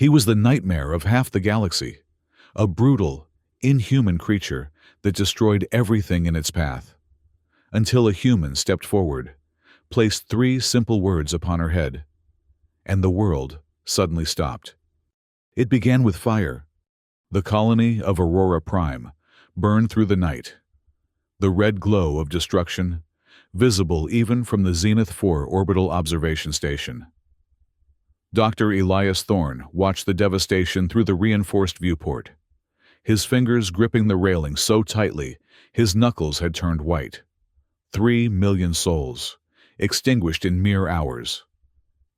He was the nightmare of half the galaxy, a brutal, inhuman creature that destroyed everything in its path. Until a human stepped forward, placed 3 simple words upon her head, and the world suddenly stopped. It began with fire. The colony of Aurora Prime burned through the night. The red glow of destruction, visible even from the Zenith 4 orbital observation station. Dr. Elias Thorne watched the devastation through the reinforced viewport, his fingers gripping the railing so tightly his knuckles had turned white. 3 million souls, extinguished in mere hours.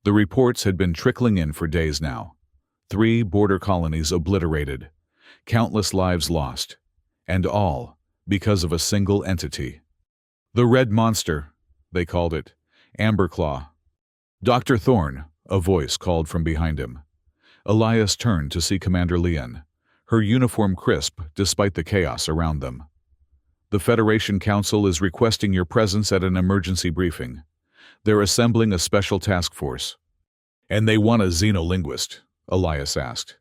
The reports had been trickling in for days now. 3 border colonies obliterated, countless lives lost, and all because of a single entity. The Red Monster, they called it, Amberclaw. Dr. Thorne, a voice called from behind him. Elias turned to see Commander Leon, her uniform crisp despite the chaos around them. The Federation Council is requesting your presence at an emergency briefing. They're assembling a special task force. And they want a xenolinguist, Elias asked,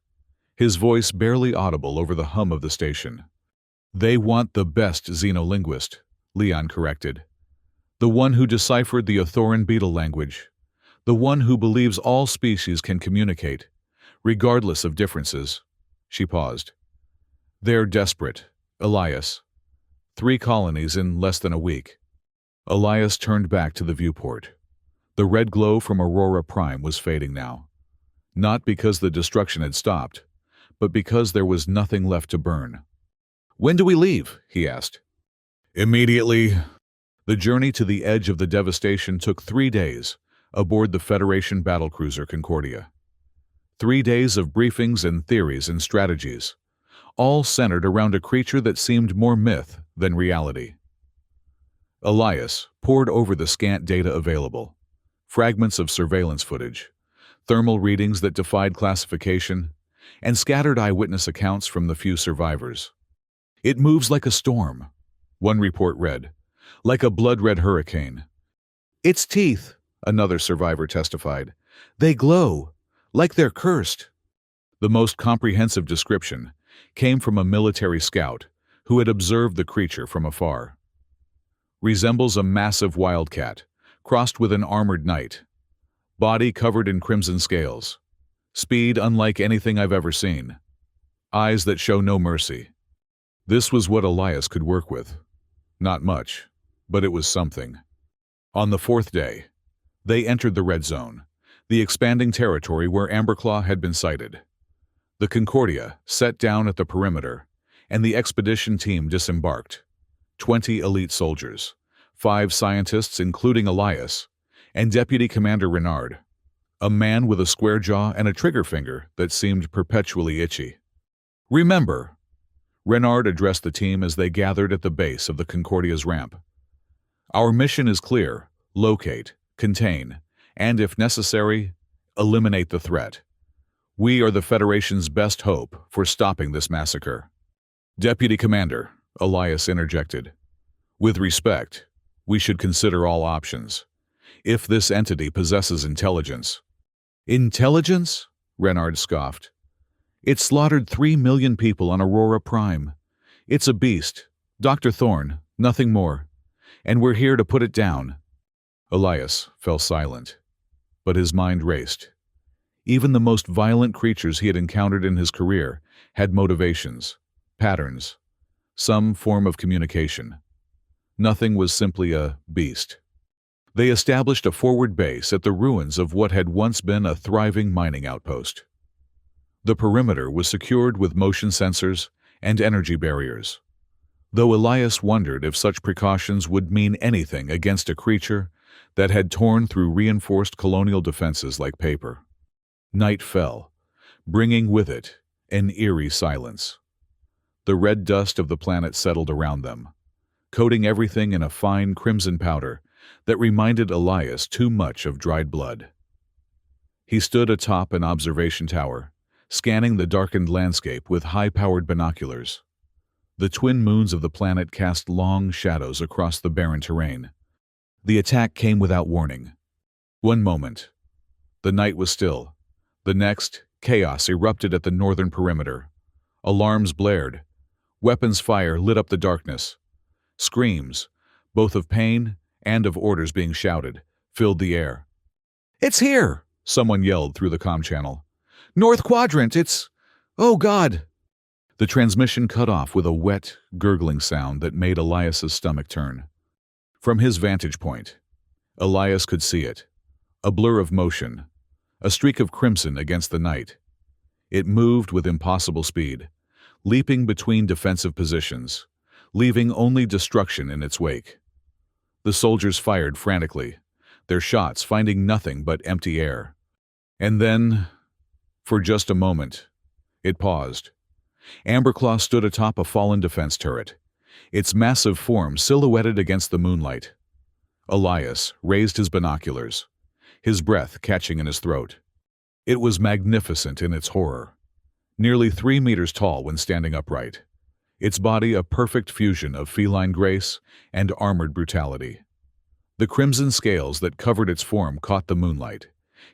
his voice barely audible over the hum of the station. They want the best xenolinguist, Leon corrected. The one who deciphered the Othoran beetle language. The one who believes all species can communicate, regardless of differences. She paused. They're desperate, Elias. 3 colonies in less than a week. Elias turned back to the viewport. The red glow from Aurora Prime was fading now. Not because the destruction had stopped, but because there was nothing left to burn. When do we leave? He asked. Immediately. The journey to the edge of the devastation took 3 days, aboard the Federation battlecruiser Concordia. 3 days of briefings and theories and strategies, all centered around a creature that seemed more myth than reality. Elias pored over the scant data available, fragments of surveillance footage, thermal readings that defied classification, and scattered eyewitness accounts from the few survivors. It moves like a storm, one report read, like a blood-red hurricane. Its teeth, another survivor testified, they glow, like they're cursed. The most comprehensive description came from a military scout who had observed the creature from afar. Resembles a massive wildcat, crossed with an armored knight. Body covered in crimson scales. Speed unlike anything I've ever seen. Eyes that show no mercy. This was what Elias could work with. Not much, but it was something. On the 4th day, they entered the Red Zone, the expanding territory where Amberclaw had been sighted. The Concordia set down at the perimeter, and the expedition team disembarked. 20 elite soldiers, 5 scientists including Elias, and Deputy Commander Renard, a man with a square jaw and a trigger finger that seemed perpetually itchy. Remember, Renard addressed the team as they gathered at the base of the Concordia's ramp. Our mission is clear: locate, contain, and if necessary, eliminate the threat. We are the Federation's best hope for stopping this massacre. Deputy Commander, Elias interjected. With respect, we should consider all options. If this entity possesses intelligence. Intelligence? Renard scoffed. It slaughtered 3 million people on Aurora Prime. It's a beast, Dr. Thorne, nothing more. And we're here to put it down. Elias fell silent, but his mind raced. Even the most violent creatures he had encountered in his career had motivations, patterns, some form of communication. Nothing was simply a beast. They established a forward base at the ruins of what had once been a thriving mining outpost. The perimeter was secured with motion sensors and energy barriers, though Elias wondered if such precautions would mean anything against a creature that had torn through reinforced colonial defenses like paper. Night fell, bringing with it an eerie silence. The red dust of the planet settled around them, coating everything in a fine crimson powder that reminded Elias too much of dried blood. He stood atop an observation tower, scanning the darkened landscape with high-powered binoculars. The twin moons of the planet cast long shadows across the barren terrain. The attack came without warning. One moment, the night was still. The next, Chaos erupted at the northern perimeter. Alarms blared. Weapons fire lit up the darkness. Screams, both of pain and of orders being shouted, filled the air. "It's here!" someone yelled through the comm channel. "North Quadrant, it's... Oh, God!" The transmission cut off with a wet, gurgling sound that made Elias's stomach turn. From his vantage point, Elias could see it. A blur of motion, a streak of crimson against the night. It moved with impossible speed, leaping between defensive positions, leaving only destruction in its wake. The soldiers fired frantically, their shots finding nothing but empty air. And then, for just a moment, it paused. Amberclaw stood atop a fallen defense turret, its massive form silhouetted against the moonlight. Elias raised his binoculars, his breath catching in his throat. It was magnificent in its horror, nearly 3 meters tall when standing upright, its body a perfect fusion of feline grace and armored brutality. The crimson scales that covered its form caught the moonlight,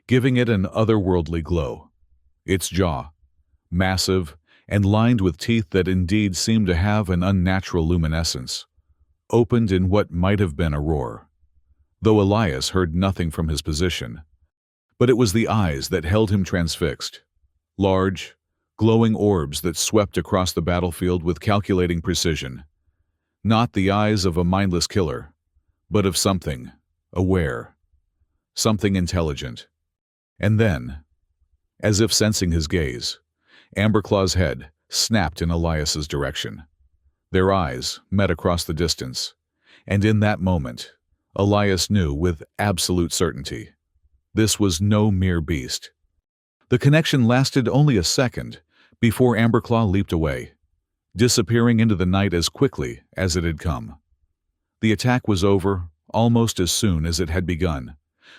giving it an otherworldly glow. Its jaw, massive and lined with teeth that indeed seemed to have an unnatural luminescence, opened in what might have been a roar, though Elias heard nothing from his position. But it was the eyes that held him transfixed, large, glowing orbs that swept across the battlefield with calculating precision. Not the eyes of a mindless killer, but of something aware, something intelligent. And then, as if sensing his gaze, Amberclaw's head snapped in Elias's direction. Their eyes met across the distance, and in that moment, Elias knew with absolute certainty. This was no mere beast. The connection lasted only a second before Amberclaw leaped away, disappearing into the night as quickly as it had come. The attack was over almost as soon as it had begun,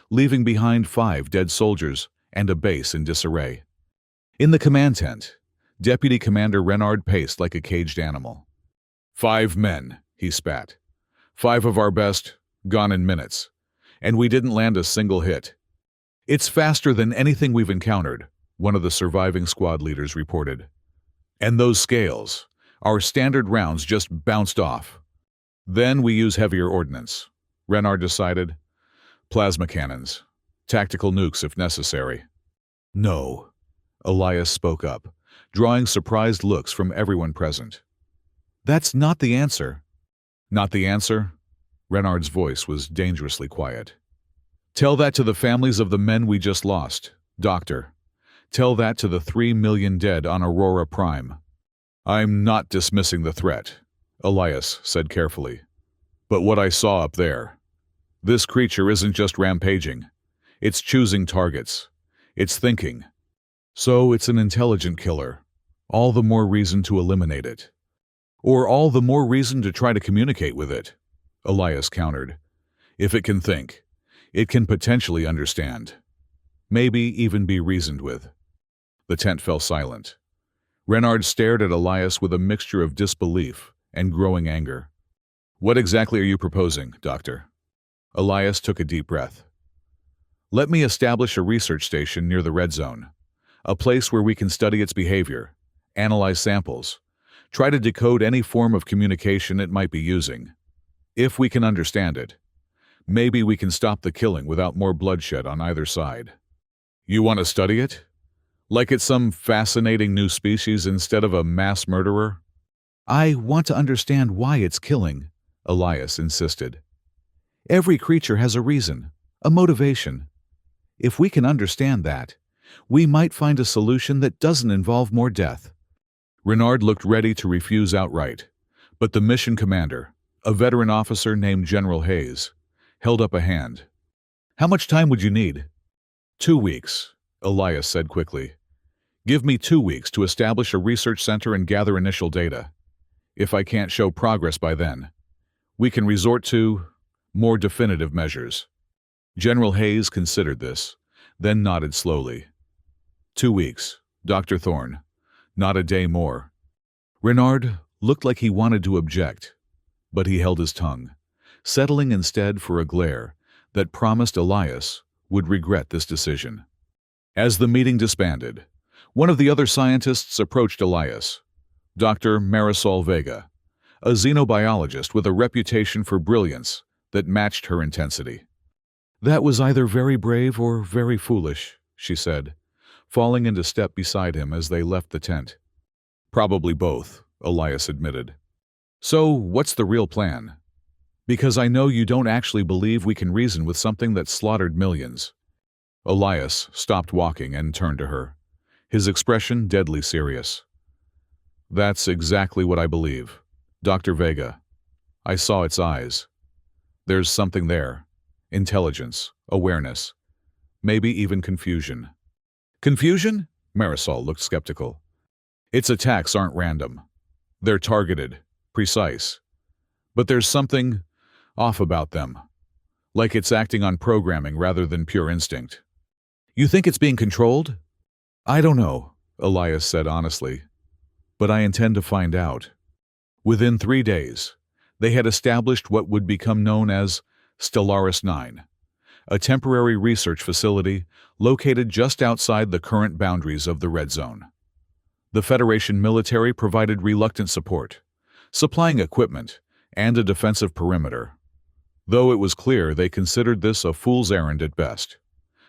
leaving behind 5 dead soldiers and a base in disarray. In the command tent, Deputy Commander Renard paced like a caged animal. 5 men, he spat. 5 of our best, gone in minutes. And we didn't land a single hit. It's faster than anything we've encountered, one of the surviving squad leaders reported. And those scales, our standard rounds just bounced off. Then we use heavier ordnance, Renard decided. Plasma cannons, tactical nukes if necessary. No, Elias spoke up, drawing surprised looks from everyone present. That's not the answer. Not the answer? Renard's voice was dangerously quiet. Tell that to the families of the men we just lost, Doctor. Tell that to the 3 million dead on Aurora Prime. I'm not dismissing the threat, Elias said carefully. But what I saw up there, this creature isn't just rampaging. It's choosing targets. It's thinking. So it's an intelligent killer. All the more reason to eliminate it. Or all the more reason to try to communicate with it, Elias countered. If it can think, it can potentially understand. Maybe even be reasoned with. The tent fell silent. Renard stared at Elias with a mixture of disbelief and growing anger. What exactly are you proposing, Doctor? Elias took a deep breath. Let me establish a research station near the red zone, a place where we can study its behavior, analyze samples, try to decode any form of communication it might be using. If we can understand it, maybe we can stop the killing without more bloodshed on either side. You want to study it? Like it's some fascinating new species instead of a mass murderer? I want to understand why it's killing, Elias insisted. Every creature has a reason, a motivation. If we can understand that, we might find a solution that doesn't involve more death. Renard looked ready to refuse outright, but the mission commander, a veteran officer named General Hayes, held up a hand. How much time would you need? 2 weeks, Elias said quickly. Give me 2 weeks to establish a research center and gather initial data. If I can't show progress by then, we can resort to more definitive measures. General Hayes considered this, then nodded slowly. 2 weeks, Dr. Thorne. Not a day more. Renard looked like he wanted to object, but he held his tongue, settling instead for a glare that promised Elias would regret this decision. As the meeting disbanded, One of the other scientists approached Elias, Dr. Marisol Vega, a xenobiologist with a reputation for brilliance that matched her intensity. "That was either very brave or very foolish," she said, falling into step beside him as they left the tent. "Probably both," Elias admitted. "So, what's the real plan? Because I know you don't actually believe we can reason with something that slaughtered millions." Elias stopped walking and turned to her, his expression deadly serious. "That's exactly what I believe, Dr. Vega. I saw its eyes. There's something there. Intelligence, awareness, maybe even confusion." "Confusion?" Marisol looked skeptical. "Its attacks aren't random. They're targeted, precise. But there's something off about them, like it's acting on programming rather than pure instinct." "You think it's being controlled?" "I don't know," Elias said honestly, "but I intend to find out." Within 3 days, they had established what would become known as Stellaris 9, a temporary research facility located just outside the current boundaries of the Red Zone. The Federation military provided reluctant support, supplying equipment and a defensive perimeter, though it was clear they considered this a fool's errand at best,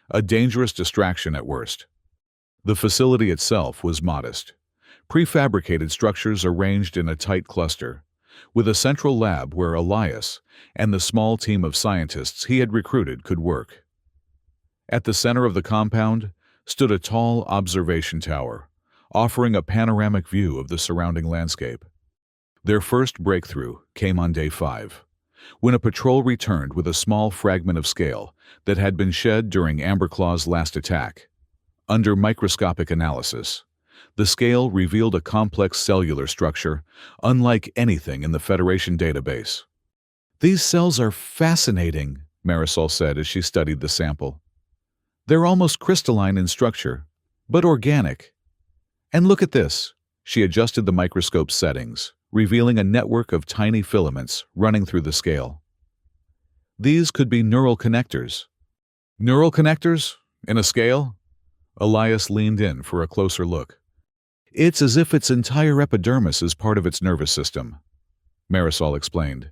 a dangerous distraction at worst. The facility itself was modest, prefabricated structures arranged in a tight cluster, with a central lab where Elias and the small team of scientists he had recruited could work. At the center of the compound stood a tall observation tower, offering a panoramic view of the surrounding landscape. Their first breakthrough came on day 5, when a patrol returned with a small fragment of scale that had been shed during Amberclaw's last attack. Under microscopic analysis, the scale revealed a complex cellular structure unlike anything in the Federation database. "These cells are fascinating," Marisol said as she studied the sample. "They're almost crystalline in structure, but organic. And look at this." She adjusted the microscope's settings, revealing a network of tiny filaments running through the scale. "These could be neural connectors." "Neural connectors? In a scale?" Elias leaned in for a closer look. "It's as if its entire epidermis is part of its nervous system," Marisol explained,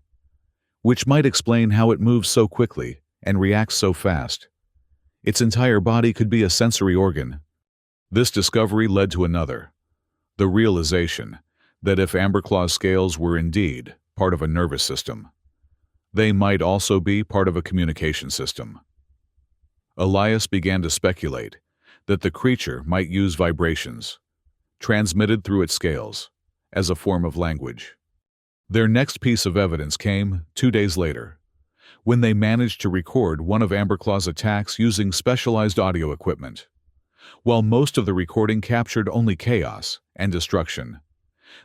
"which might explain how it moves so quickly and reacts so fast. Its entire body could be a sensory organ." This discovery led to another, the realization that if Amberclaw's scales were indeed part of a nervous system, they might also be part of a communication system. Elias began to speculate that the creature might use vibrations, transmitted through its scales, as a form of language. Their next piece of evidence came 2 days later, when they managed to record one of Amberclaw's attacks using specialized audio equipment. While most of the recording captured only chaos and destruction,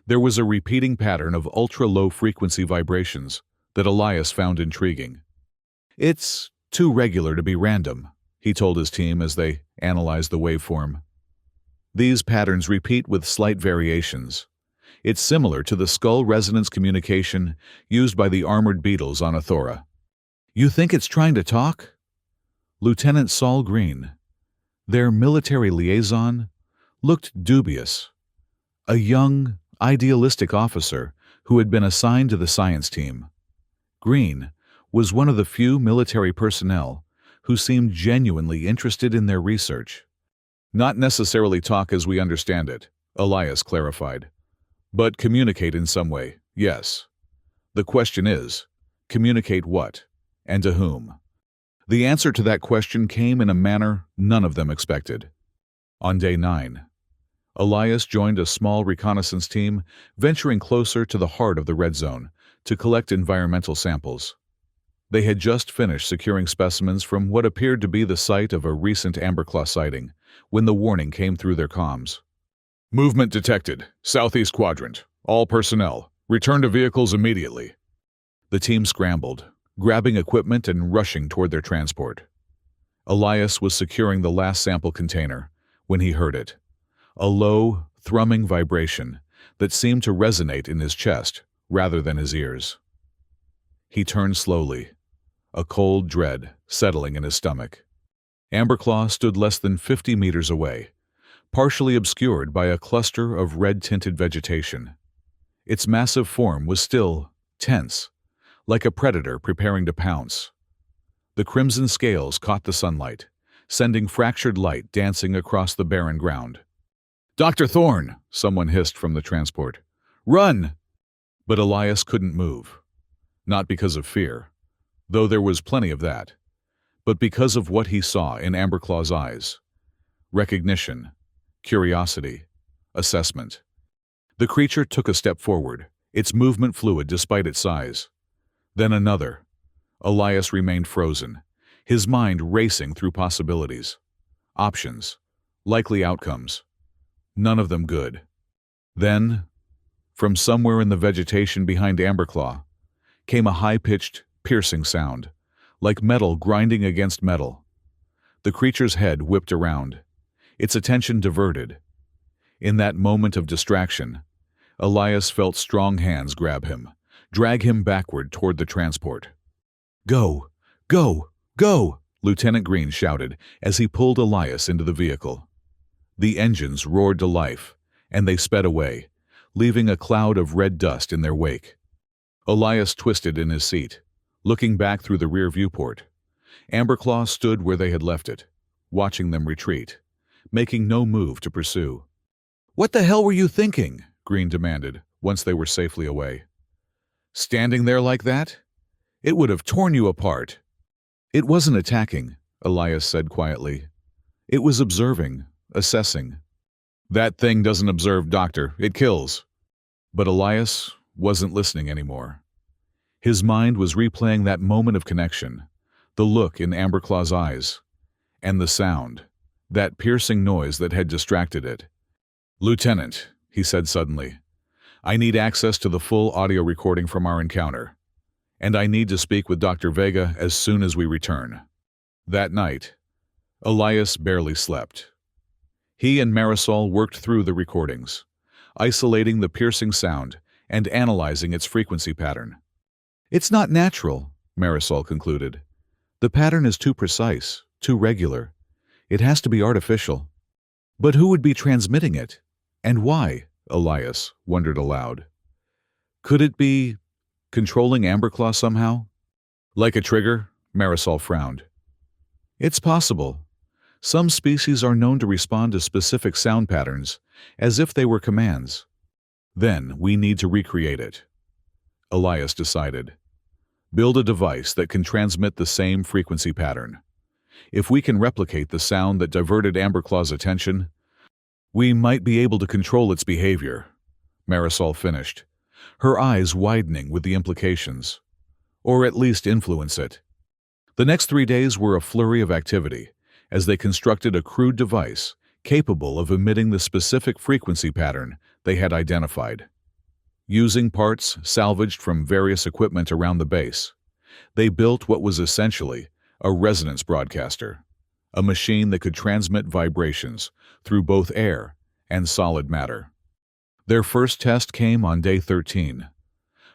there was a repeating pattern of ultra-low frequency vibrations that Elias found intriguing. "It's too regular to be random," he told his team as they analyzed the waveform. "These patterns repeat with slight variations. It's similar to the skull resonance communication used by the armored beetles on Athora." "You think it's trying to talk?" Lieutenant Saul Green, their military liaison, looked dubious. A young, idealistic officer who had been assigned to the science team. Green was one of the few military personnel who seemed genuinely interested in their research. "Not necessarily talk as we understand it," Elias clarified, "but communicate in some way, yes. The question is, communicate what, and to whom?" The answer to that question came in a manner none of them expected. On day 9, Elias joined a small reconnaissance team venturing closer to the heart of the Red Zone to collect environmental samples. They had just finished securing specimens from what appeared to be the site of a recent Amberclaw sighting when the warning came through their comms. "Movement detected. Southeast quadrant. All personnel. Return to vehicles immediately." The team scrambled, grabbing equipment and rushing toward their transport. Elias was securing the last sample container when he heard it, a low, thrumming vibration that seemed to resonate in his chest rather than his ears. He turned slowly, a cold dread settling in his stomach. Amberclaw stood less than 50 meters away, partially obscured by a cluster of red-tinted vegetation. Its massive form was still tense, like a predator preparing to pounce. The crimson scales caught the sunlight, sending fractured light dancing across the barren ground. "Dr. Thorne!" someone hissed from the transport. "Run!" But Elias couldn't move. Not because of fear, though there was plenty of that, but because of what he saw in Amberclaw's eyes. Recognition, curiosity, assessment. The creature took a step forward, its movement fluid despite its size. Then another. Elias remained frozen, his mind racing through possibilities. Options, likely outcomes. None of them good. Then, from somewhere in the vegetation behind Amberclaw, came a high-pitched, piercing sound, like metal grinding against metal. The creature's head whipped around, its attention diverted. In that moment of distraction, Elias felt strong hands grab him, drag him backward toward the transport. "Go! Go! Go!" Lieutenant Green shouted as he pulled Elias into the vehicle. The engines roared to life, and they sped away, leaving a cloud of red dust in their wake. Elias twisted in his seat, looking back through the rear viewport. Amberclaw stood where they had left it, watching them retreat, making no move to pursue. "What the hell were you thinking?" Green demanded, once they were safely away. "Standing there like that? It would have torn you apart." "It wasn't attacking," Elias said quietly. "It was observing, assessing." "That thing doesn't observe, Doctor. It kills." But Elias wasn't listening anymore. His mind was replaying that moment of connection, the look in Amberclaw's eyes, and the sound, that piercing noise that had distracted it. "Lieutenant," he said suddenly, "I need access to the full audio recording from our encounter, and I need to speak with Dr. Vega as soon as we return." That night, Elias barely slept. He and Marisol worked through the recordings, isolating the piercing sound and analyzing its frequency pattern. "It's not natural," Marisol concluded. "The pattern is too precise, too regular. It has to be artificial." "But who would be transmitting it? And why?" Elias wondered aloud. "Could it be controlling Amberclaw somehow?" "Like a trigger?" Marisol frowned. "It's possible. Some species are known to respond to specific sound patterns, as if they were commands. Then we need to recreate it." Elias decided. "Build a device that can transmit the same frequency pattern. If we can replicate the sound that diverted Amberclaw's attention, we might be able to control its behavior," Marisol finished, her eyes widening with the implications. "Or at least influence it." The next 3 days were a flurry of activity, as they constructed a crude device capable of emitting the specific frequency pattern they had identified. Using parts salvaged from various equipment around the base, they built what was essentially a resonance broadcaster, a machine that could transmit vibrations through both air and solid matter. Their first test came on day 13,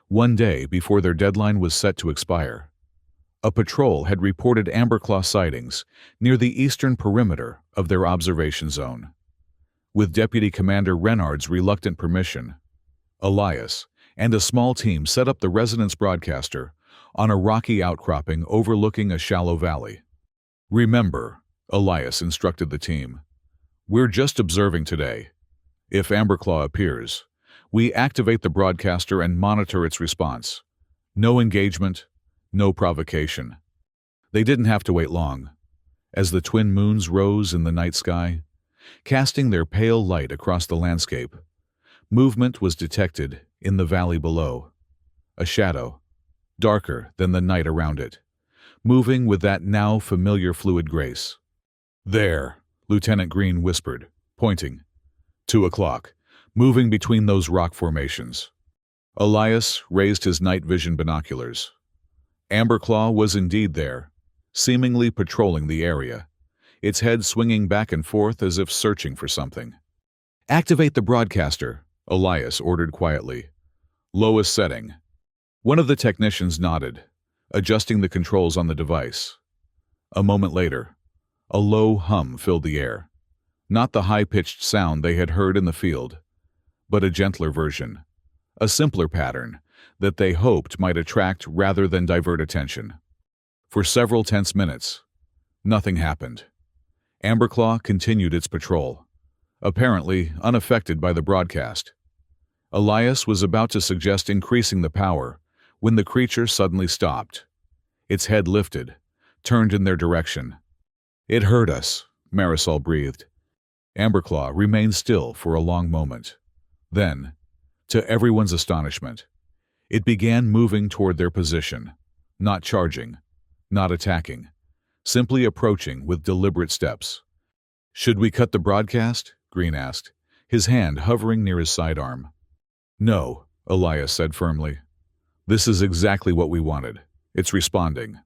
one day before their deadline was set to expire. A patrol had reported Amberclaw sightings near the eastern perimeter of their observation zone. With Deputy Commander Renard's reluctant permission, Elias and a small team set up the resonance broadcaster on a rocky outcropping overlooking a shallow valley. "Remember," Elias instructed the team, "we're just observing today. If Amberclaw appears, we activate the broadcaster and monitor its response. No engagement, no provocation." They didn't have to wait long. As the twin moons rose in the night sky, casting their pale light across the landscape, movement was detected in the valley below. A shadow, darker than the night around it, moving with that now familiar fluid grace. "There," Lieutenant Green whispered, pointing. 2 o'clock, moving between those rock formations. Elias raised his night vision binoculars. Amberclaw was indeed there, seemingly patrolling the area, its head swinging back and forth as if searching for something. "Activate the broadcaster," Elias ordered quietly. "Lowest setting." One of the technicians nodded, adjusting the controls on the device. A moment later, a low hum filled the air, Not the high-pitched sound they had heard in the field, but a gentler version, a simpler pattern that they hoped might attract rather than divert attention. For several tense minutes, nothing happened. Amberclaw continued its patrol, apparently unaffected by the broadcast. Elias was about to suggest increasing the power when the creature suddenly stopped. Its head lifted, turned in their direction. "It heard us," Marisol breathed. Amberclaw remained still for a long moment. Then, to everyone's astonishment, it began moving toward their position, not charging, not attacking, simply approaching with deliberate steps. "Should we cut the broadcast?" Green asked, his hand hovering near his sidearm. "No," Elias said firmly. "This is exactly what we wanted. It's responding."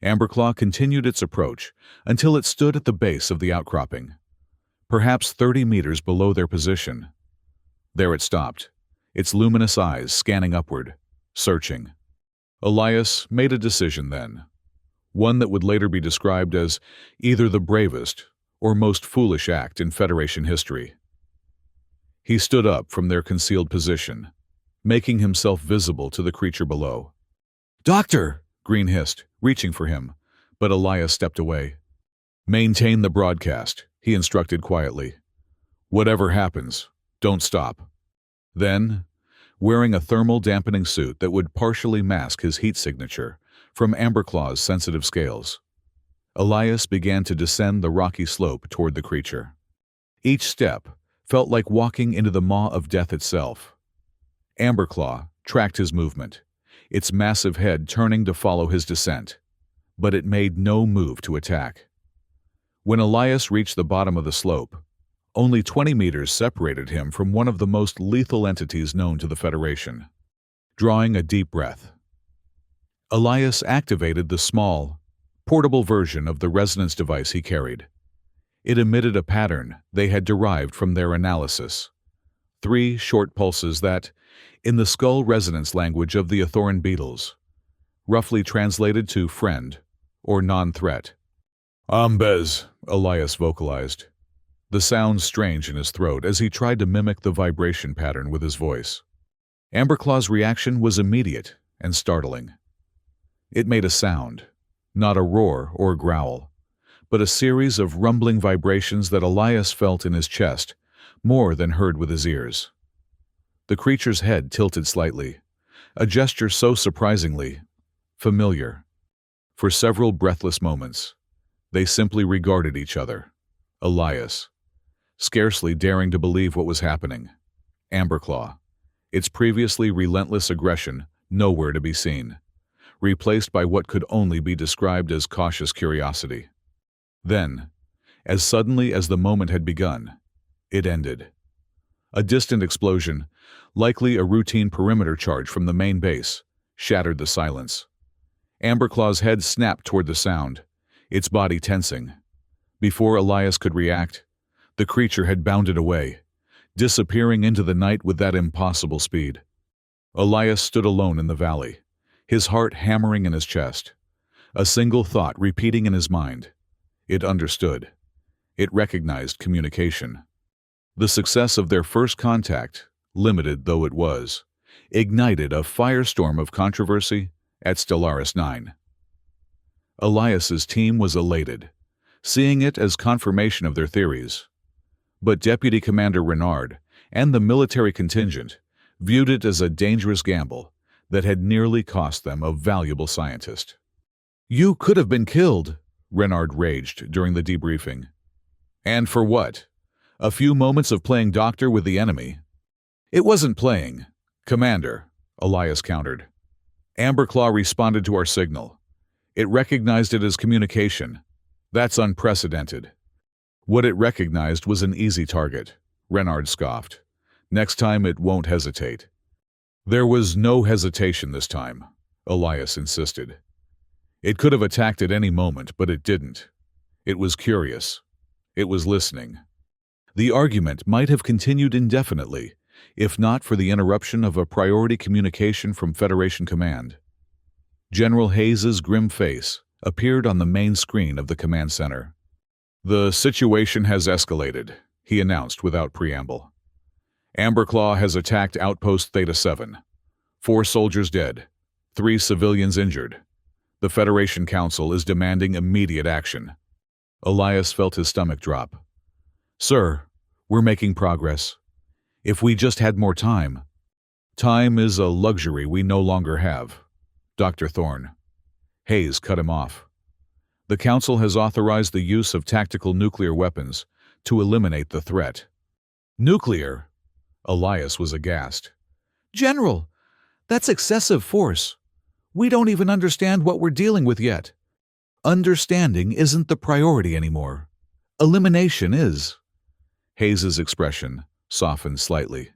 Amberclaw continued its approach until it stood at the base of the outcropping, perhaps 30 meters below their position. There it stopped, its luminous eyes scanning upward, searching. Elias made a decision then, one that would later be described as either the bravest or most foolish act in Federation history. He stood up from their concealed position, making himself visible to the creature below. "Doctor!" Green hissed, reaching for him, but Elias stepped away. "Maintain the broadcast," he instructed quietly. "Whatever happens, don't stop." Then, wearing a thermal dampening suit that would partially mask his heat signature from Amberclaw's sensitive scales, Elias began to descend the rocky slope toward the creature. Each step felt like walking into the maw of death itself. Amberclaw tracked his movement, its massive head turning to follow his descent, but it made no move to attack. When Elias reached the bottom of the slope, only 20 meters separated him from one of the most lethal entities known to the Federation. Drawing a deep breath, Elias activated the small, portable version of the resonance device he carried. It emitted a pattern they had derived from their analysis. 3 short pulses that, in the skull resonance language of the Athoran beetles, roughly translated to friend or non-threat. "Ambez," Elias vocalized, the sound strange in his throat as he tried to mimic the vibration pattern with his voice. Amberclaw's reaction was immediate and startling. It made a sound, not a roar or growl, but a series of rumbling vibrations that Elias felt in his chest more than heard with his ears. The creature's head tilted slightly, a gesture so surprisingly familiar. For several breathless moments, they simply regarded each other. Elias, scarcely daring to believe what was happening. Amberclaw, its previously relentless aggression nowhere to be seen, replaced by what could only be described as cautious curiosity. Then, as suddenly as the moment had begun, it ended. A distant explosion, likely a routine perimeter charge from the main base, shattered the silence. Amberclaw's head snapped toward the sound, its body tensing. Before Elias could react, the creature had bounded away, disappearing into the night with that impossible speed. Elias stood alone in the valley, his heart hammering in his chest, a single thought repeating in his mind. It understood. It recognized communication. The success of their first contact, limited though it was, ignited a firestorm of controversy at Stellaris 9. Elias's team was elated, seeing it as confirmation of their theories. But Deputy Commander Renard and the military contingent viewed it as a dangerous gamble that had nearly cost them a valuable scientist. "You could have been killed," Renard raged during the debriefing. "And for what? A few moments of playing doctor with the enemy?" "It wasn't playing, Commander," Elias countered. "Amberclaw responded to our signal. It recognized it as communication. That's unprecedented." "What it recognized was an easy target," Renard scoffed. "Next time it won't hesitate." "There was no hesitation this time," Elias insisted. "It could have attacked at any moment, but it didn't. It was curious. It was listening." The argument might have continued indefinitely, if not for the interruption of a priority communication from Federation Command. General Hayes's grim face appeared on the main screen of the command center. The situation has escalated, he announced without preamble. Amberclaw has attacked Outpost Theta 7. 4 soldiers dead, 3 civilians injured. The Federation Council is demanding immediate action. Elias felt his stomach drop. Sir, we're making progress. If we just had more time. Time is a luxury we no longer have. Dr. Thorne. Hayes cut him off. The Council has authorized the use of tactical nuclear weapons to eliminate the threat. Nuclear? Elias was aghast. General, that's excessive force. We don't even understand what we're dealing with yet. Understanding isn't the priority anymore. Elimination is. Hayes's expression softened slightly.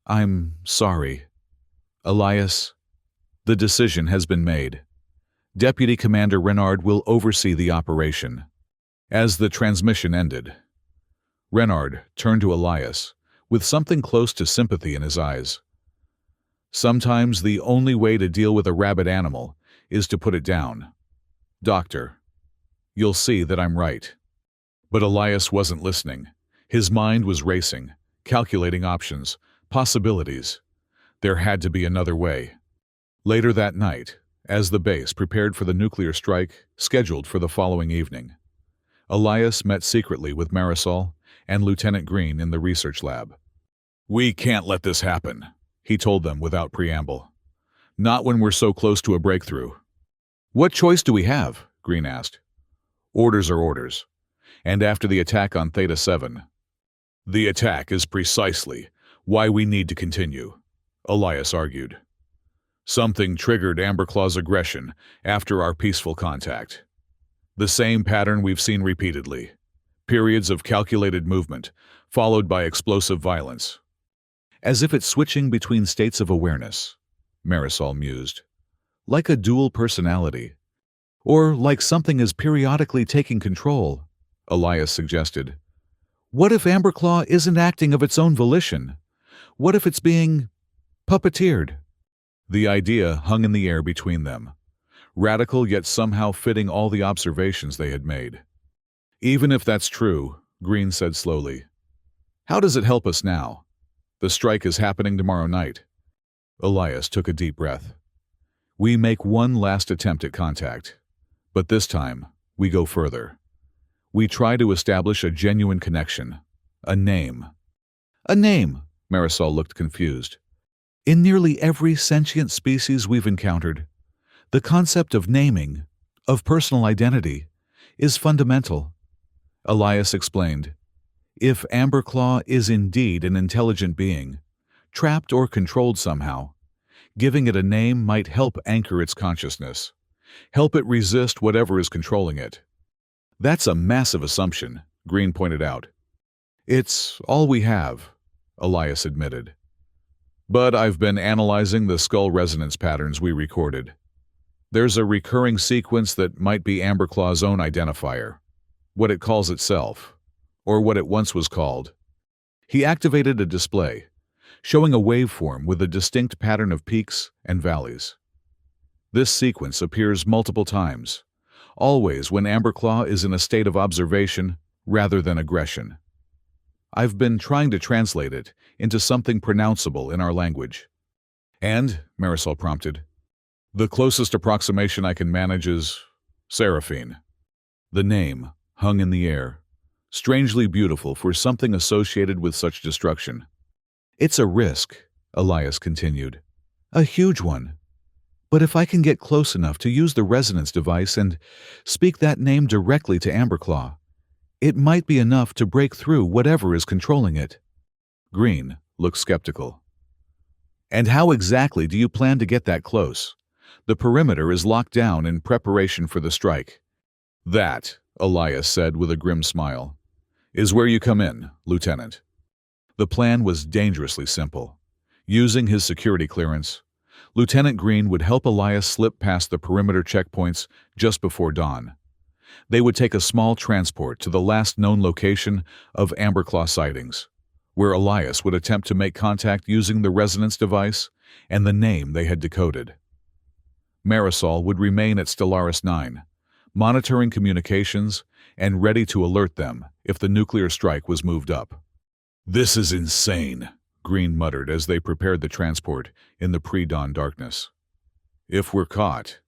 I'm sorry. Elias, the decision has been made. Deputy Commander Renard will oversee the operation. As the transmission ended, Renard turned to Elias with something close to sympathy in his eyes. Sometimes the only way to deal with a rabid animal is to put it down. Doctor, you'll see that I'm right. But Elias wasn't listening. His mind was racing, calculating options, possibilities. There had to be another way. Later that night, as the base prepared for the nuclear strike scheduled for the following evening, Elias met secretly with Marisol and Lieutenant Green in the research lab. We can't let this happen, he told them without preamble. Not when we're so close to a breakthrough. What choice do we have? Green asked. Orders are orders. And after the attack on Theta 7. The attack is precisely why we need to continue, Elias argued. Something triggered Amberclaw's aggression after our peaceful contact. The same pattern we've seen repeatedly. Periods of calculated movement, followed by explosive violence. As if it's switching between states of awareness, Marisol mused. Like a dual personality. Or like something is periodically taking control, Elias suggested. What if Amberclaw isn't acting of its own volition? What if it's being puppeteered? The idea hung in the air between them, radical yet somehow fitting all the observations they had made. Even if that's true, Green said slowly, how does it help us now? The strike is happening tomorrow night. Elias took a deep breath. We make one last attempt at contact, but this time we go further. We try to establish a genuine connection, a name. A name, Marisol looked confused. In nearly every sentient species we've encountered, the concept of naming, of personal identity, is fundamental. Elias explained. If Amberclaw is indeed an intelligent being, trapped or controlled somehow, giving it a name might help anchor its consciousness, help it resist whatever is controlling it. That's a massive assumption, Green pointed out. It's all we have, Elias admitted. But I've been analyzing the skull resonance patterns we recorded. There's a recurring sequence that might be Amberclaw's own identifier, what it calls itself, or what it once was called. He activated a display, showing a waveform with a distinct pattern of peaks and valleys. This sequence appears multiple times, always when Amberclaw is in a state of observation rather than aggression. I've been trying to translate it into something pronounceable in our language. And, Marisol prompted, the closest approximation I can manage is Seraphine. The name hung in the air, strangely beautiful for something associated with such destruction. It's a risk, Elias continued. A huge one. But if I can get close enough to use the resonance device and speak that name directly to Amberclaw, it might be enough to break through whatever is controlling it. Green looked skeptical. And how exactly do you plan to get that close? The perimeter is locked down in preparation for the strike. That, Elias said with a grim smile, is where you come in, Lieutenant. The plan was dangerously simple. Using his security clearance, Lieutenant Green would help Elias slip past the perimeter checkpoints just before dawn. They would take a small transport to the last known location of Amberclaw sightings, where Elias would attempt to make contact using the resonance device and the name they had decoded. Marisol would remain at Stellaris 9, monitoring communications and ready to alert them if the nuclear strike was moved up. "This is insane," Green muttered as they prepared the transport in the pre-dawn darkness. "If we're caught,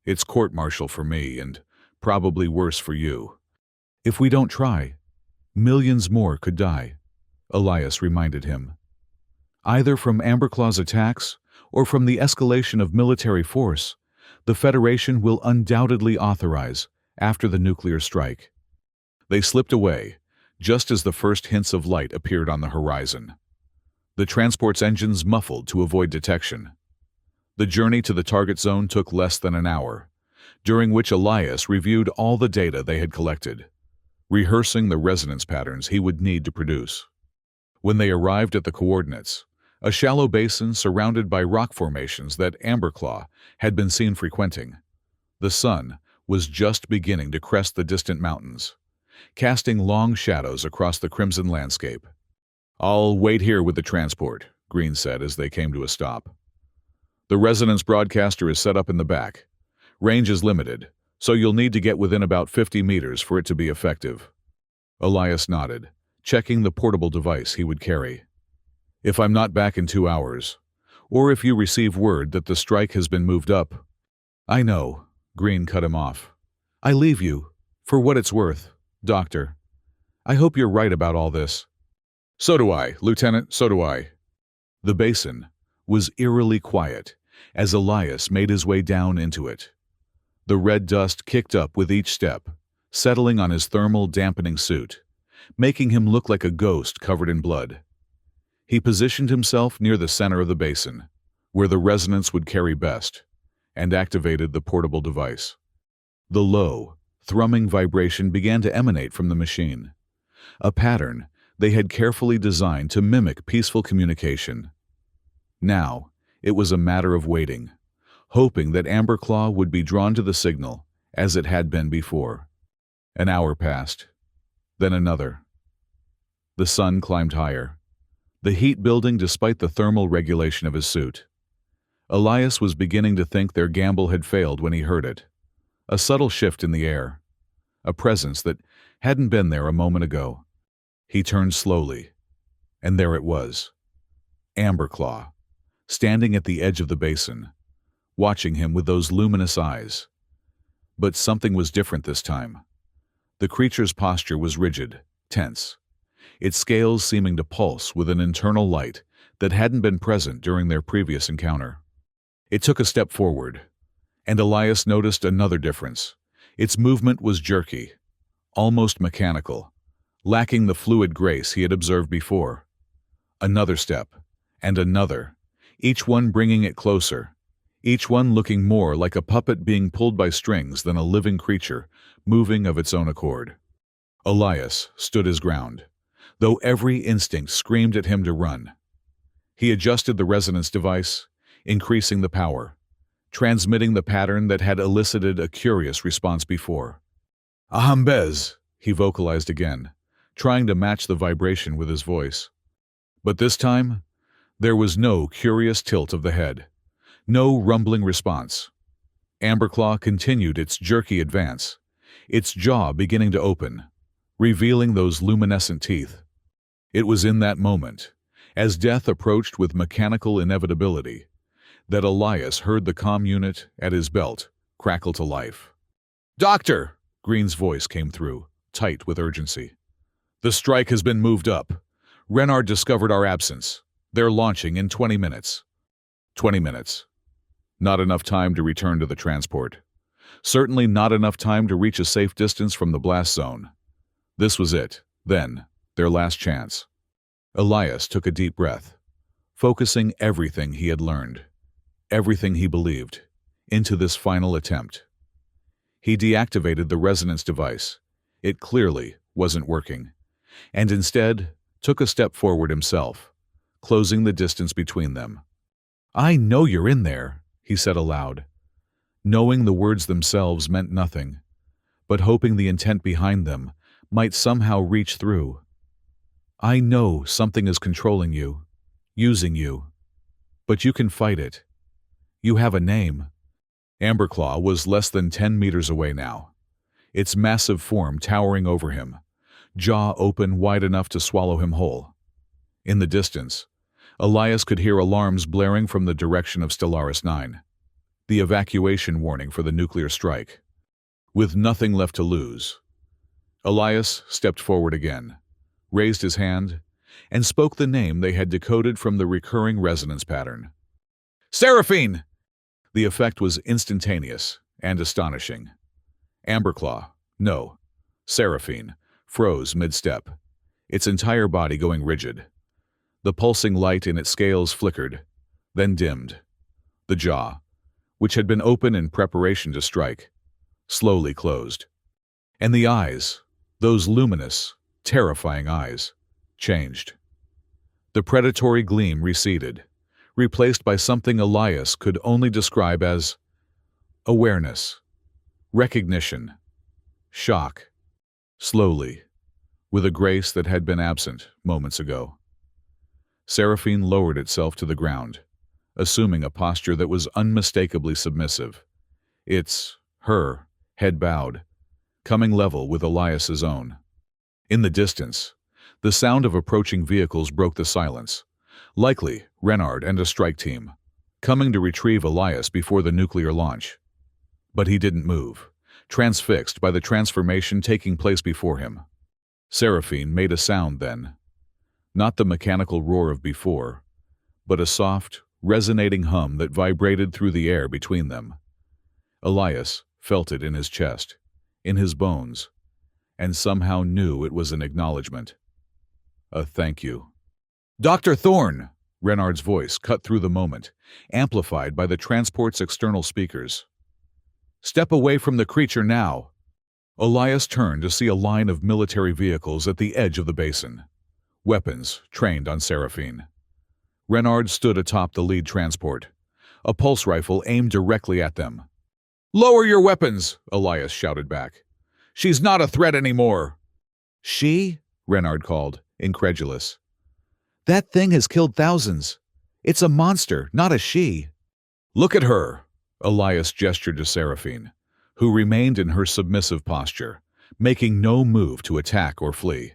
it's court-martial for me and probably worse for you. If we don't try, millions more could die," Elias reminded him. "Either from Amberclaw's attacks or from the escalation of military force, the Federation will undoubtedly authorize after the nuclear strike." They slipped away, just as the first hints of light appeared on the horizon. The transport's engines muffled to avoid detection. The journey to the target zone took less than an hour, during which Elias reviewed all the data they had collected, rehearsing the resonance patterns he would need to produce. When they arrived at the coordinates, a shallow basin surrounded by rock formations that Amberclaw had been seen frequenting, the sun was just beginning to crest the distant mountains, casting long shadows across the crimson landscape. "I'll wait here with the transport," Green said as they came to a stop. "The resonance broadcaster is set up in the back. Range is limited, so you'll need to get within about 50 meters for it to be effective." Elias nodded, checking the portable device he would carry. "If I'm not back in 2 hours, or if you receive word that the strike has been moved up—" "I know," Green cut him off. "I leave you, for what it's worth, Doctor. I hope you're right about all this." "So do I, Lieutenant, so do I." The basin was eerily quiet as Elias made his way down into it. The red dust kicked up with each step, settling on his thermal dampening suit, making him look like a ghost covered in blood. He positioned himself near the center of the basin, where the resonance would carry best, and activated the portable device. The low, thrumming vibration began to emanate from the machine, a pattern they had carefully designed to mimic peaceful communication. Now, it was a matter of waiting, hoping that Amberclaw would be drawn to the signal as it had been before. An hour passed, then another. The sun climbed higher, the heat building despite the thermal regulation of his suit. Elias was beginning to think their gamble had failed when he heard it. A subtle shift in the air, a presence that hadn't been there a moment ago. He turned slowly, and there it was. Amberclaw, standing at the edge of the basin, watching him with those luminous eyes. But something was different this time. The creature's posture was rigid, tense, its scales seeming to pulse with an internal light that hadn't been present during their previous encounter. It took a step forward, and Elias noticed another difference. Its movement was jerky, almost mechanical, lacking the fluid grace he had observed before. Another step, and another, each one bringing it closer, each one looking more like a puppet being pulled by strings than a living creature moving of its own accord. Elias stood his ground, though every instinct screamed at him to run. He adjusted the resonance device, increasing the power, transmitting the pattern that had elicited a curious response before. "Ahambez," he vocalized again, trying to match the vibration with his voice. But this time, there was no curious tilt of the head, no rumbling response. Amberclaw continued its jerky advance, its jaw beginning to open, revealing those luminescent teeth. It was in that moment, as death approached with mechanical inevitability, that Elias heard the comm unit at his belt crackle to life. "Doctor!" Green's voice came through, tight with urgency. "The strike has been moved up. Renard discovered our absence. They're launching in 20 minutes. 20 minutes. Not enough time to return to the transport. Certainly not enough time to reach a safe distance from the blast zone. This was it, then, their last chance. Elias took a deep breath, focusing everything he had learned, everything he believed, into this final attempt. He deactivated the resonance device. It clearly wasn't working, and instead took a step forward himself, closing the distance between them. "I know you're in there," he said aloud, knowing the words themselves meant nothing, but hoping the intent behind them might somehow reach through. "I know something is controlling you, using you, but you can fight it. You have a name." Amberclaw was less than 10 meters away now, its massive form towering over him, jaw open wide enough to swallow him whole. In the distance, Elias could hear alarms blaring from the direction of Stellaris 9, the evacuation warning for the nuclear strike. With nothing left to lose, Elias stepped forward again, raised his hand, and spoke the name they had decoded from the recurring resonance pattern. "Seraphine!" The effect was instantaneous and astonishing. Amberclaw, no, Seraphine, froze mid-step, its entire body going rigid. The pulsing light in its scales flickered, then dimmed. The jaw, which had been open in preparation to strike, slowly closed. And the eyes, those luminous, terrifying eyes, changed. The predatory gleam receded, replaced by something Elias could only describe as awareness, recognition, shock. Slowly, with a grace that had been absent moments ago, Seraphine lowered itself to the ground, assuming a posture that was unmistakably submissive. Her head bowed, coming level with Elias's own. In the distance, the sound of approaching vehicles broke the silence. Likely, Renard and a strike team, coming to retrieve Elias before the nuclear launch. But he didn't move, transfixed by the transformation taking place before him. Seraphine made a sound then. Not the mechanical roar of before, but a soft, resonating hum that vibrated through the air between them. Elias felt it in his chest, in his bones, and somehow knew it was an acknowledgement. A thank you. "Dr. Thorne!" Renard's voice cut through the moment, amplified by the transport's external speakers. "Step away from the creature now." Elias turned to see a line of military vehicles at the edge of the basin, weapons trained on Seraphine. Renard stood atop the lead transport, a pulse rifle aimed directly at them. "Lower your weapons!" Elias shouted back. "She's not a threat anymore." "She?" Renard called, incredulous. "That thing has killed thousands. It's a monster, not a she." "Look at her!" Elias gestured to Seraphine, who remained in her submissive posture, making no move to attack or flee.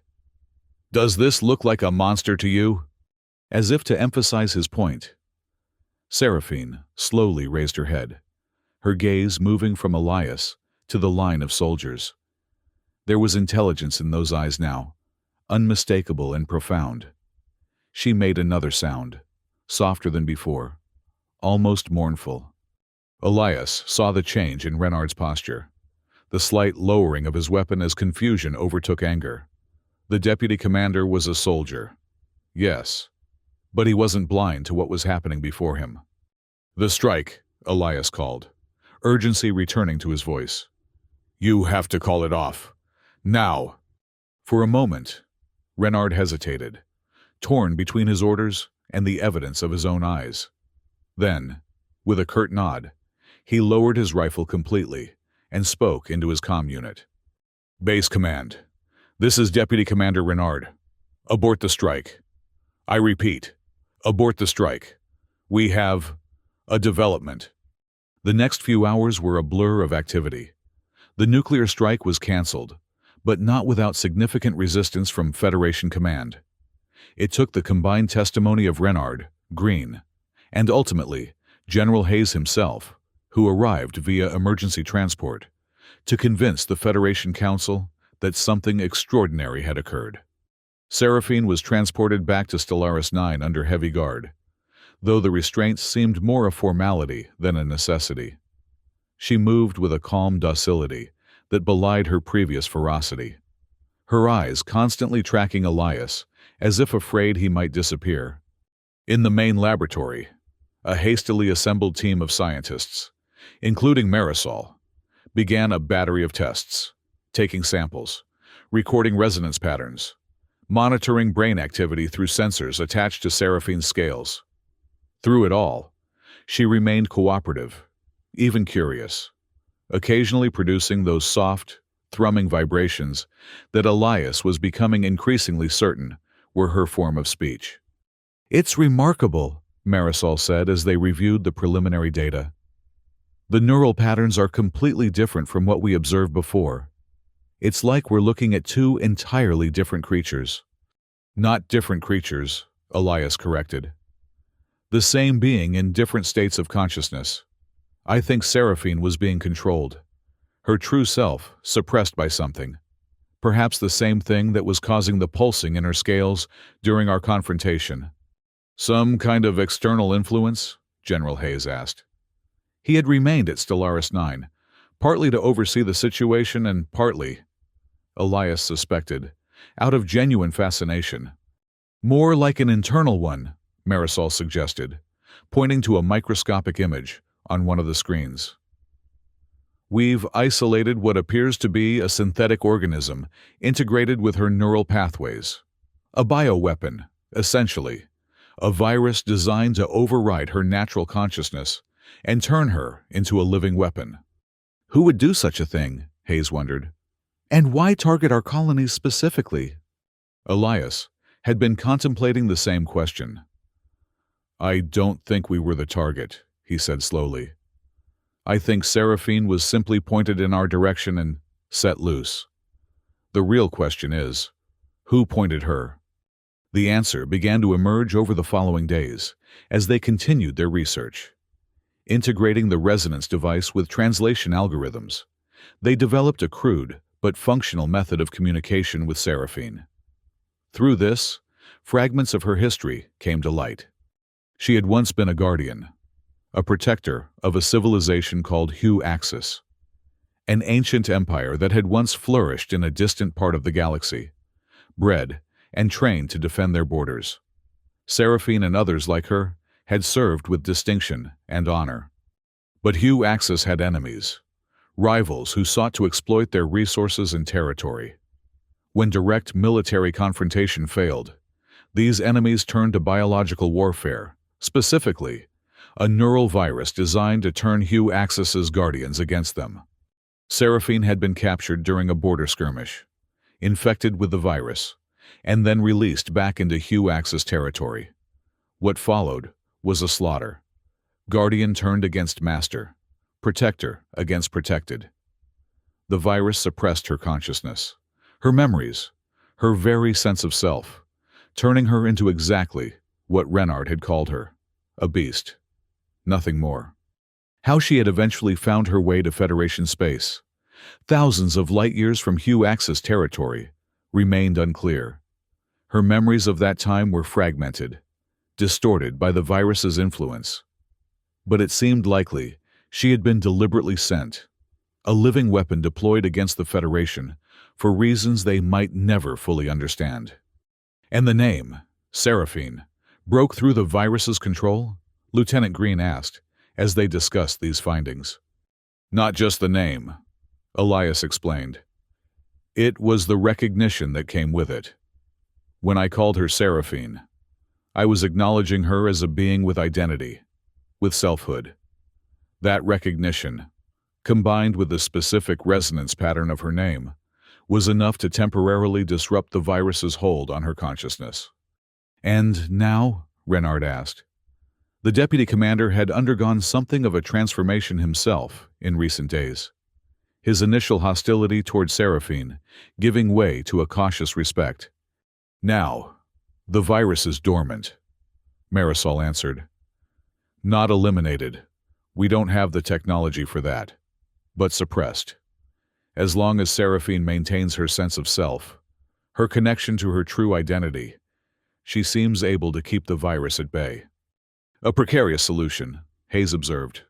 "Does this look like a monster to you?" As if to emphasize his point, Seraphine slowly raised her head, her gaze moving from Elias to the line of soldiers. There was intelligence in those eyes now, unmistakable and profound. She made another sound, softer than before, almost mournful. Elias saw the change in Renard's posture, the slight lowering of his weapon as confusion overtook anger. The deputy commander was a soldier. Yes, but he wasn't blind to what was happening before him. "The strike," Elias called, urgency returning to his voice. "You have to call it off. Now." For a moment, Renard hesitated, torn between his orders and the evidence of his own eyes. Then, with a curt nod, he lowered his rifle completely and spoke into his comm unit. "Base Command, this is Deputy Commander Renard. Abort the strike. I repeat, abort the strike. We have a development." The next few hours were a blur of activity. The nuclear strike was canceled, but not without significant resistance from Federation Command. It took the combined testimony of Renard, Green, and ultimately General Hayes himself, who arrived via emergency transport, to convince the Federation Council that something extraordinary had occurred. Seraphine was transported back to Stellaris 9 under heavy guard, though the restraints seemed more a formality than a necessity. She moved with a calm docility that belied her previous ferocity, her eyes constantly tracking Elias as if afraid he might disappear. In the main laboratory, a hastily assembled team of scientists, including Marisol, began a battery of tests, taking samples, recording resonance patterns, monitoring brain activity through sensors attached to Seraphine's scales. Through it all, she remained cooperative, even curious, occasionally producing those soft, thrumming vibrations that Elias was becoming increasingly certain were her form of speech. "It's remarkable," Marisol said as they reviewed the preliminary data. "The neural patterns are completely different from what we observed before. It's like we're looking at two entirely different creatures. Not different creatures, Elias corrected. The same being in different states of consciousness. I think Seraphine was being controlled. Her true self, suppressed by something. Perhaps the same thing that was causing the pulsing in her scales during our confrontation. Some kind of external influence? General Hayes asked. He had remained at Stellaris 9, partly to oversee the situation and partly, Elias suspected, out of genuine fascination. More like an internal one, Marisol suggested, pointing to a microscopic image on one of the screens. We've isolated what appears to be a synthetic organism integrated with her neural pathways. A bioweapon, essentially. A virus designed to override her natural consciousness and turn her into a living weapon. Who would do such a thing? Hayes wondered. And why target our colonies specifically? Elias had been contemplating the same question. I don't think we were the target, he said slowly. I think Seraphine was simply pointed in our direction and set loose. The real question is, who pointed her? The answer began to emerge over the following days as they continued their research. Integrating the resonance device with translation algorithms, they developed a crude but functional method of communication with Seraphine. Through this, fragments of her history came to light. She had once been a guardian, a protector of a civilization called Hu Axis, an ancient empire that had once flourished in a distant part of the galaxy, bred and trained to defend their borders. Seraphine and others like her had served with distinction and honor. But Hu Axis had enemies, rivals who sought to exploit their resources and territory. When direct military confrontation failed, these enemies turned to biological warfare, specifically, a neural virus designed to turn Hu Axis's guardians against them. Seraphine had been captured during a border skirmish, infected with the virus, and then released back into Hu Axis territory. What followed was a slaughter. Guardian turned against master, protector against protected. The virus suppressed her consciousness, her memories, her very sense of self, turning her into exactly what Renard had called her, a beast. Nothing more. How she had eventually found her way to Federation space, thousands of light years from Hu Axis territory, remained unclear. Her memories of that time were fragmented, distorted by the virus's influence. But it seemed likely she had been deliberately sent, a living weapon deployed against the Federation for reasons they might never fully understand. And the name, Seraphine, broke through the virus's control? Lieutenant Green asked, as they discussed these findings. Not just the name, Elias explained. It was the recognition that came with it. When I called her Seraphine, I was acknowledging her as a being with identity, with selfhood. That recognition, combined with the specific resonance pattern of her name, was enough to temporarily disrupt the virus's hold on her consciousness. And now? Renard asked. The deputy commander had undergone something of a transformation himself in recent days. His initial hostility toward Seraphine giving way to a cautious respect. Now, the virus is dormant, Marisol answered. Not eliminated. We don't have the technology for that, but suppressed. As long as Seraphine maintains her sense of self, her connection to her true identity, she seems able to keep the virus at bay. A precarious solution, Hayes observed.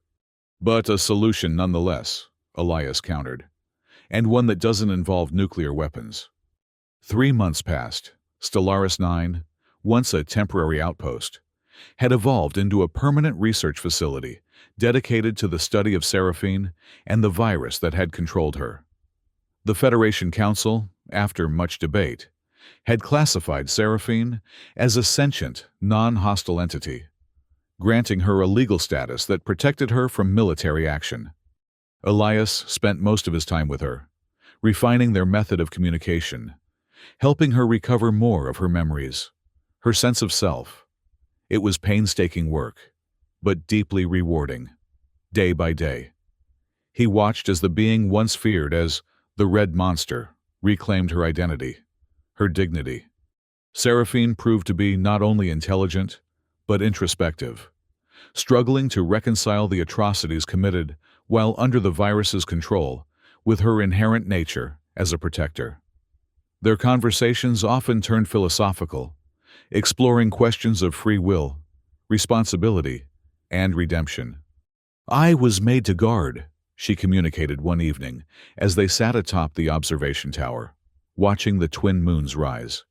But a solution nonetheless, Elias countered, and one that doesn't involve nuclear weapons. 3 months passed. Stellaris 9, once a temporary outpost, had evolved into a permanent research facility dedicated to the study of Seraphine and the virus that had controlled her. The Federation Council, after much debate, had classified Seraphine as a sentient, non-hostile entity, granting her a legal status that protected her from military action. Elias spent most of his time with her, refining their method of communication, helping her recover more of her memories, her sense of self. It was painstaking work, but deeply rewarding, day by day. He watched as the being once feared as the Red Monster reclaimed her identity, her dignity. Seraphine proved to be not only intelligent, but introspective, struggling to reconcile the atrocities committed while under the virus's control with her inherent nature as a protector. Their conversations often turned philosophical, exploring questions of free will, responsibility, and redemption. "I was made to guard," she communicated one evening as they sat atop the observation tower, watching the twin moons rise.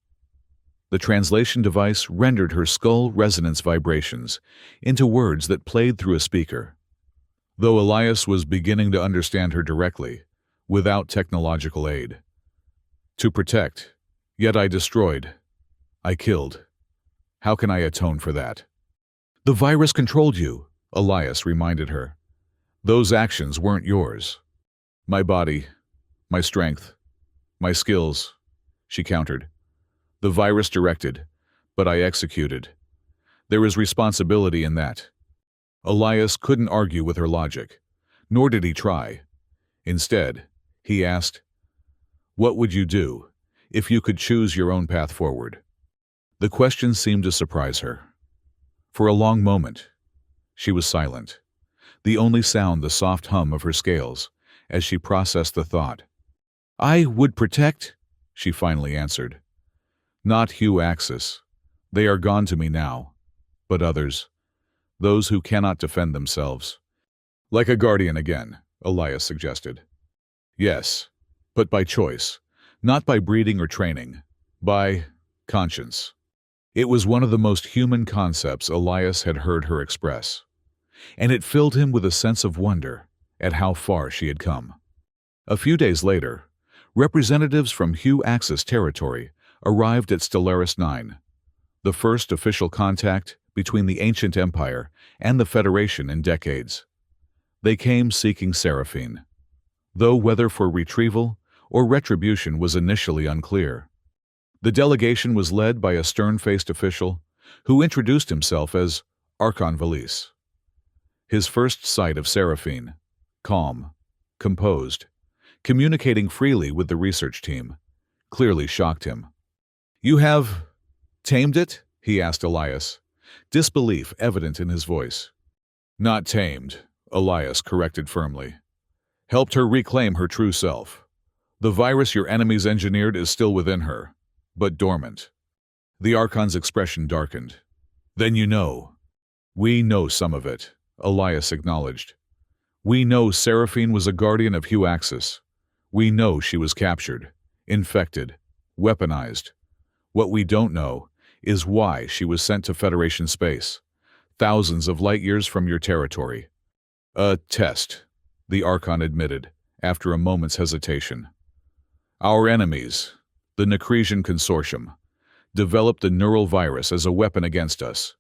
The translation device rendered her skull resonance vibrations into words that played through a speaker. Though Elias was beginning to understand her directly, without technological aid. "To protect, yet I destroyed. I killed. How can I atone for that?" "The virus controlled you," Elias reminded her. "Those actions weren't yours." "My body, my strength, my skills," she countered. "The virus directed, but I executed. There is responsibility in that." Elias couldn't argue with her logic, nor did he try. Instead, he asked, "What would you do if you could choose your own path forward?" The question seemed to surprise her. For a long moment, she was silent, the only sound the soft hum of her scales as she processed the thought. "I would protect," she finally answered. "Not Hugh Axis. They are gone to me now. But others, those who cannot defend themselves." "Like a guardian again," Elias suggested. "Yes, but by choice, not by breeding or training, by conscience." It was one of the most human concepts Elias had heard her express, and it filled him with a sense of wonder at how far she had come. A few days later, representatives from Hugh Axis territory arrived at Stellaris 9, the first official contact between the ancient empire and the Federation in decades. They came seeking Seraphine, though whether for retrieval or retribution was initially unclear. The delegation was led by a stern-faced official who introduced himself as Archon Valis. His first sight of Seraphine, calm, composed, communicating freely with the research team, clearly shocked him. "You have tamed it?" he asked Elias, disbelief evident in his voice. "Not tamed," Elias corrected firmly. "Helped her reclaim her true self. The virus your enemies engineered is still within her, but dormant." The Archon's expression darkened. "Then you know." "We know some of it," Elias acknowledged. "We know Seraphine was a guardian of Hugh Axis. We know she was captured, infected, weaponized. What we don't know is why she was sent to Federation space, thousands of light years from your territory." "A test," the Archon admitted, after a moment's hesitation. "Our enemies, the Necresian Consortium, developed the neural virus as a weapon against us.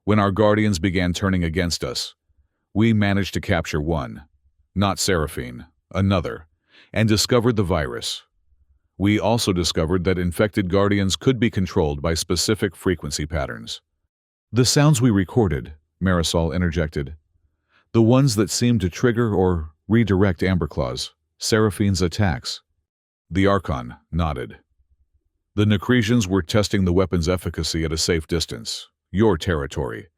When our guardians began turning against us, we managed to capture one, not Seraphine, another, and discovered the virus. We also discovered that infected guardians could be controlled by specific frequency patterns." "The sounds we recorded," Marisol interjected. "The ones that seemed to trigger or redirect Amberclaw's, Seraphine's attacks." The Archon nodded. "The Necresians were testing the weapon's efficacy at a safe distance, your territory,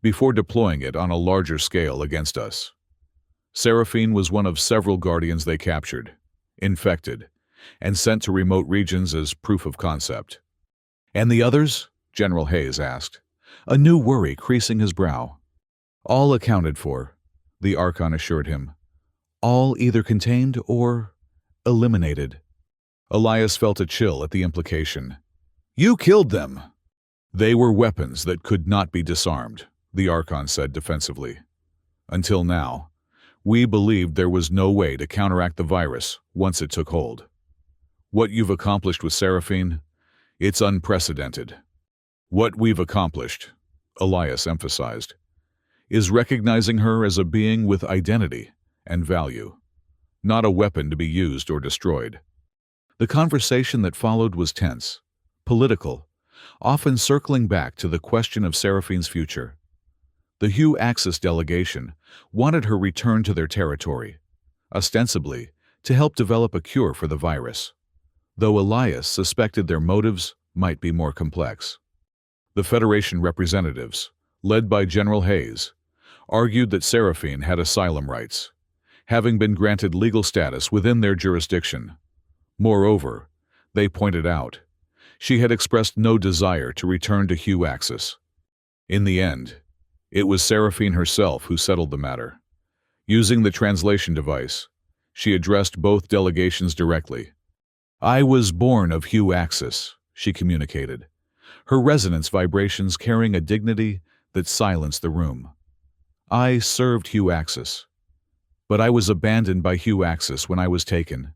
before deploying it on a larger scale against us. Seraphine was one of several guardians they captured, infected, and sent to remote regions as proof of concept." "And the others?" General Hayes asked, a new worry creasing his brow. "All accounted for," the Archon assured him. "All either contained or eliminated." Elias felt a chill at the implication. "You killed them!" "They were weapons that could not be disarmed," the Archon said defensively. "Until now, we believed there was no way to counteract the virus once it took hold. What you've accomplished with Seraphine, it's unprecedented." "What we've accomplished," Elias emphasized, "is recognizing her as a being with identity and value, not a weapon to be used or destroyed." The conversation that followed was tense, political, often circling back to the question of Seraphine's future. The Hugh Axis delegation wanted her returned to their territory, ostensibly to help develop a cure for the virus. though Elias suspected their motives might be more complex. The Federation representatives, led by General Hayes, argued that Seraphine had asylum rights, having been granted legal status within their jurisdiction. Moreover, they pointed out, she had expressed no desire to return to Hugh Axis. In the end, it was Seraphine herself who settled the matter. Using the translation device, she addressed both delegations directly. "I was born of Hugh Axis," she communicated, her resonance vibrations carrying a dignity that silenced the room. "I served Hugh Axis, but I was abandoned by Hugh Axis when I was taken.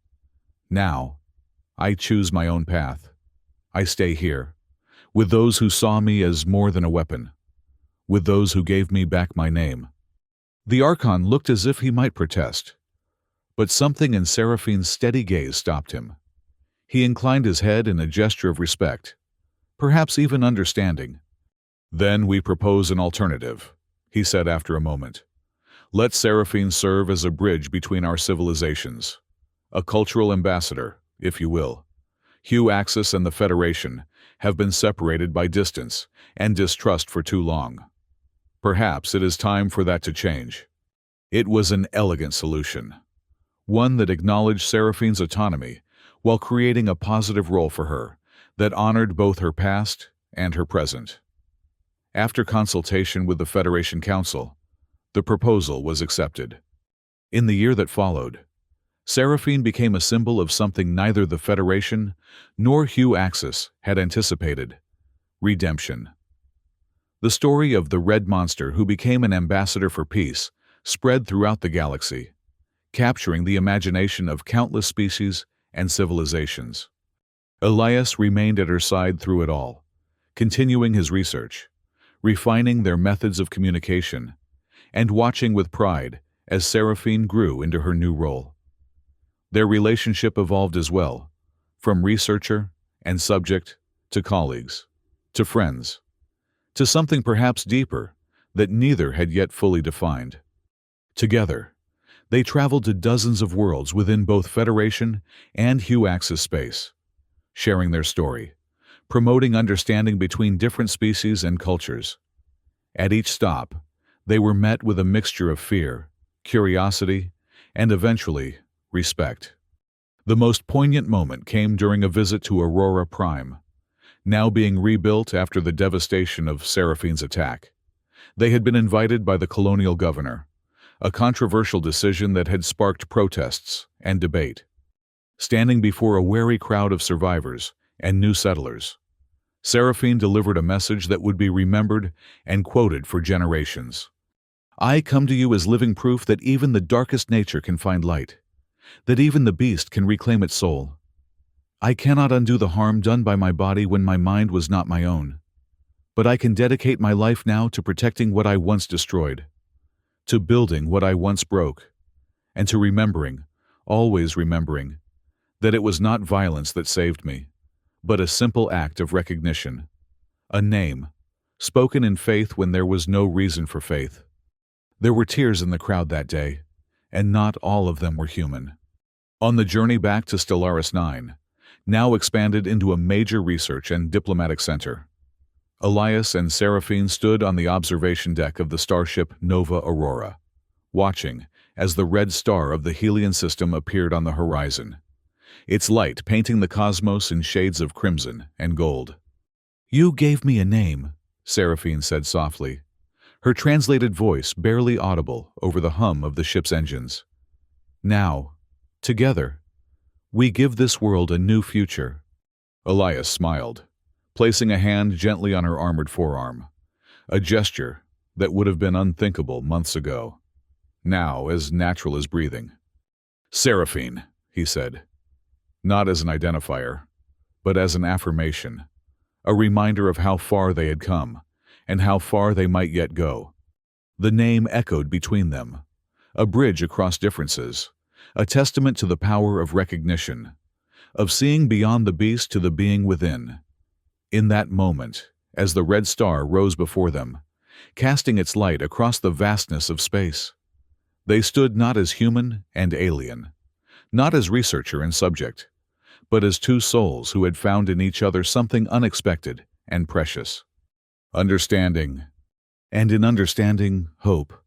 Now, I choose my own path. I stay here, with those who saw me as more than a weapon, with those who gave me back my name." The Archon looked as if he might protest, but something in Seraphine's steady gaze stopped him. He inclined his head in a gesture of respect, perhaps even understanding. "Then we propose an alternative," he said after a moment. "Let Seraphine serve as a bridge between our civilizations, a cultural ambassador, if you will. Hugh Axis and the Federation have been separated by distance and distrust for too long. Perhaps it is time for that to change." It was an elegant solution, one that acknowledged Seraphine's autonomy while creating a positive role for her that honored both her past and her present. After consultation with the Federation Council, the proposal was accepted. In the year that followed, Seraphine became a symbol of something neither the Federation nor Hugh Axis had anticipated: redemption. The story of the Red Monster who became an ambassador for peace spread throughout the galaxy, capturing the imagination of countless species and civilizations. Elias remained at her side through it all, continuing his research, refining their methods of communication, and watching with pride as Seraphine grew into her new role. Their relationship evolved as well, from researcher and subject to colleagues, to friends, to something perhaps deeper that neither had yet fully defined. Together, they traveled to dozens of worlds within both Federation and Hugh Axis space, sharing their story, promoting understanding between different species and cultures. At each stop, they were met with a mixture of fear, curiosity, and eventually, respect. The most poignant moment came during a visit to Aurora Prime, now being rebuilt after the devastation of Seraphine's attack. They had been invited by the colonial governor, a controversial decision that had sparked protests and debate. Standing before a wary crowd of survivors and new settlers, Seraphine delivered a message that would be remembered and quoted for generations. "I come to you as living proof that even the darkest nature can find light, that even the beast can reclaim its soul. I cannot undo the harm done by my body when my mind was not my own. But I can dedicate my life now to protecting what I once destroyed, to building what I once broke, and to remembering, always remembering, that it was not violence that saved me, but a simple act of recognition, a name, spoken in faith when there was no reason for faith." There were tears in the crowd that day, and not all of them were human. On the journey back to Stellaris 9, now expanded into a major research and diplomatic center, Elias and Seraphine stood on the observation deck of the starship Nova Aurora, watching as the red star of the Helion system appeared on the horizon, its light painting the cosmos in shades of crimson and gold. "You gave me a name," Seraphine said softly, her translated voice barely audible over the hum of the ship's engines. "Now, together, we give this world a new future." Elias smiled, placing a hand gently on her armored forearm, a gesture that would have been unthinkable months ago, now as natural as breathing. "Seraphine," he said, not as an identifier, but as an affirmation, a reminder of how far they had come and how far they might yet go. The name echoed between them, a bridge across differences, a testament to the power of recognition, of seeing beyond the beast to the being within. In that moment, as the red star rose before them, casting its light across the vastness of space, they stood not as human and alien, not as researcher and subject, but as two souls who had found in each other something unexpected and precious. Understanding. And in understanding, hope.